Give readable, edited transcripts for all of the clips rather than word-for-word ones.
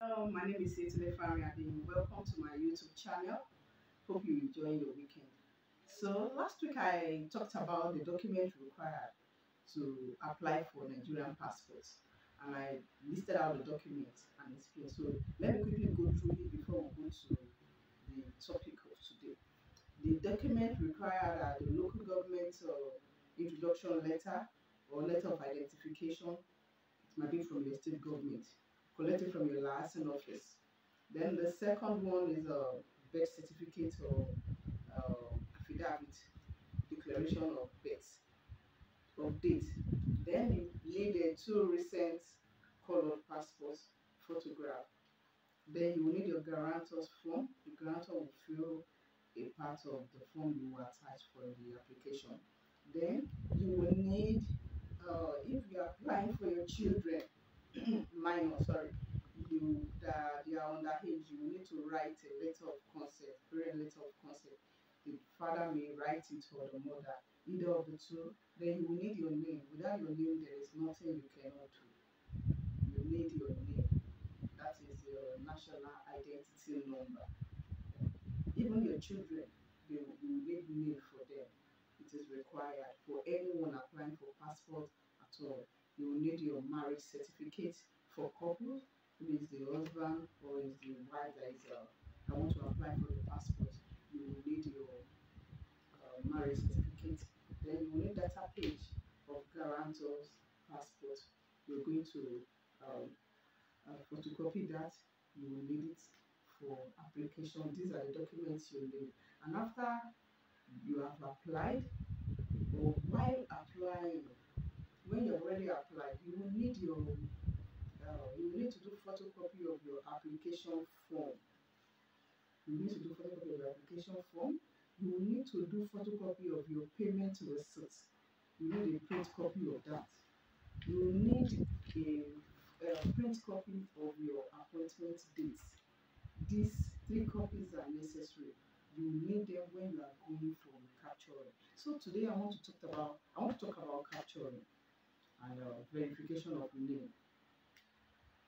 My name is Etile Fariadin. Welcome to my YouTube channel. Hope you enjoy your weekend. So last week I talked about the document required to apply for Nigerian passports, and I listed out the documents and explained. So let me quickly go through it before we go to the topic of today. The document required are the local government introduction letter or letter of identification. It might be from your state government, collected from your license office. Then the second one is a birth certificate or affidavit, declaration of birth, of date. Then you need two recent colored passports photograph. Then you will need your guarantor's form. The guarantor will fill a part of the form you will attach for the application. Then you will need, if you are applying for your children, minor, sorry, they are underage, you need to write a letter of consent, parent letter of consent. The father may write it or the mother, either of the two. Then you will need your name. Without your name, there is nothing you cannot do. You need your name. That is your national identity number. Even your children, you need name for them. It is required for anyone applying for passport at all. You will need your marriage certificate for couples, who is the husband or is the wife that is I want to apply for the passport. You will need your marriage certificate. Then you will need data page of guarantors passport. You're going to um, photocopy that. You will need it for application. These are the documents you need. And after you have applied, or while applying, when you've already applied, you will need to do photocopy of your application form. You need to do photocopy of your application form. You will need to do photocopy of your payment receipt. You need a print copy of that. You will need a print copy of your appointment dates. These three copies are necessary. You need them when you are going for capturing. So today I want to talk about capturing and verification of name.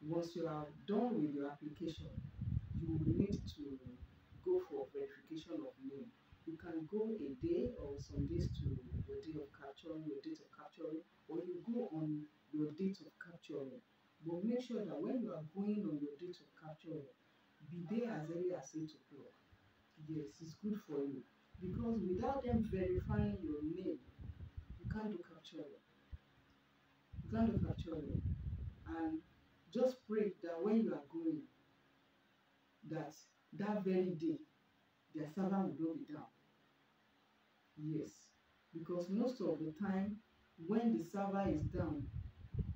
Once you are done with your application, you will need to go for verification of name. You can go a day or some days to your day of capturing, or you go on your date of capturing. But make sure that when you are going on your date of capturing, be there as early as 8 o'clock. Yes, it's good for you. Because without them verifying your name, you can't do capturing. You can't do capturing. And just pray that when you are going, that very day, their server will not be down. Yes. Because most of the time, when the server is down,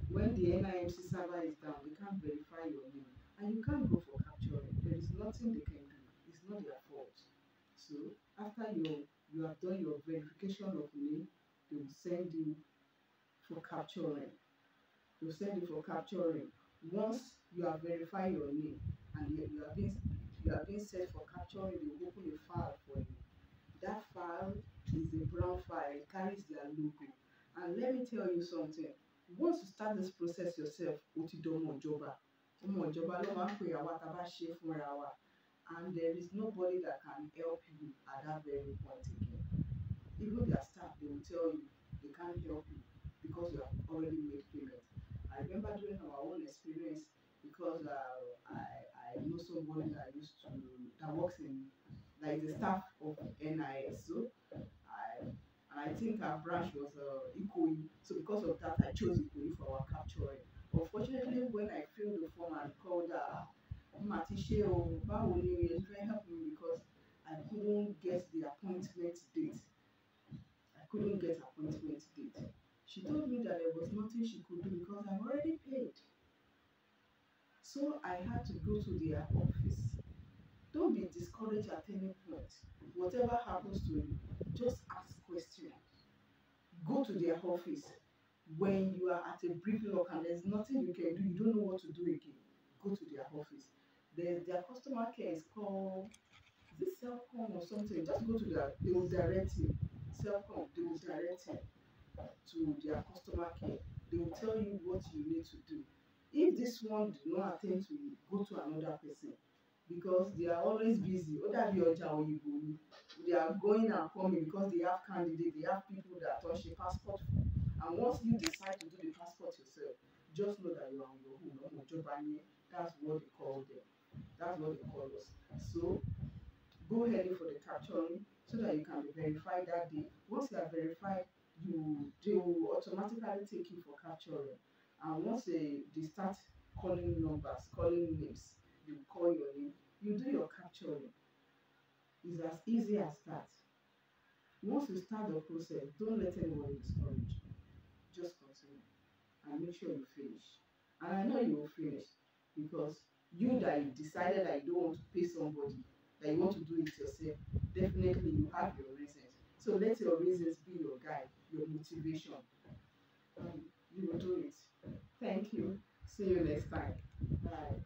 when the NIMC server is down, they can't verify your name. And you can't go for capturing. There is nothing they can do. It's not their fault. So after you have done your verification of name, they will send you for capturing. They will send you for capturing. Once you have verified your name and you are being set for capturing, they will open a file for you. That file is a brown file. It carries their logo. And let me tell you something. Once you start this process yourself, ó ti dọmọ ìjọba. Ọmọ ìjọba ló máa ń pè àwa tá a bá ṣe fúnra wa. And there is nobody that can help you at that very point again. Even their staff, they will tell you they can't help you because you have already made payment. I remember during our own experience, because I know somebody that works in, like the staff of NIS. So I think our branch was Ikoyi. So because of that, I chose Ikoyi for our capturing. Unfortunately, when I filled the form and called Matishe or Bawoni, it was very helpful because I couldn't get the appointment date. She told me that there was nothing she could do because I've already paid. So I had to go to their office. Don't be discouraged at any point. Whatever happens to you, just ask questions. Go to their office. When you are at a brick lock and there's nothing you can do, you don't know what to do again, go to their office. Their customer care is called, is it Cellcom or something? Just go to they will direct you. Cellcom, they will direct you to their customer care. They will tell you what you need to do. If this one do not attend to you, go to another person, because they are always busy. Other they are going and coming because they have candidates, they have people that touch the passport. And once you decide to do the passport yourself, just know that you are on your own. That's what they call them. That's what they call us. So go early for the capturing so that you can be verified that day. Once you are verified, they will automatically take you for capturing. And once they start calling numbers, calling names, they will call your name. You do your capturing. It's as easy as that. Once you start the process, don't let anyone discourage you. Just continue and make sure you finish. And I know you will finish, because you that you decided that you don't want to pay somebody, that you want to do it yourself, definitely you have your reasons. So let your reasons be your guide, your motivation. You will do it. Thank you. See you next time. Bye.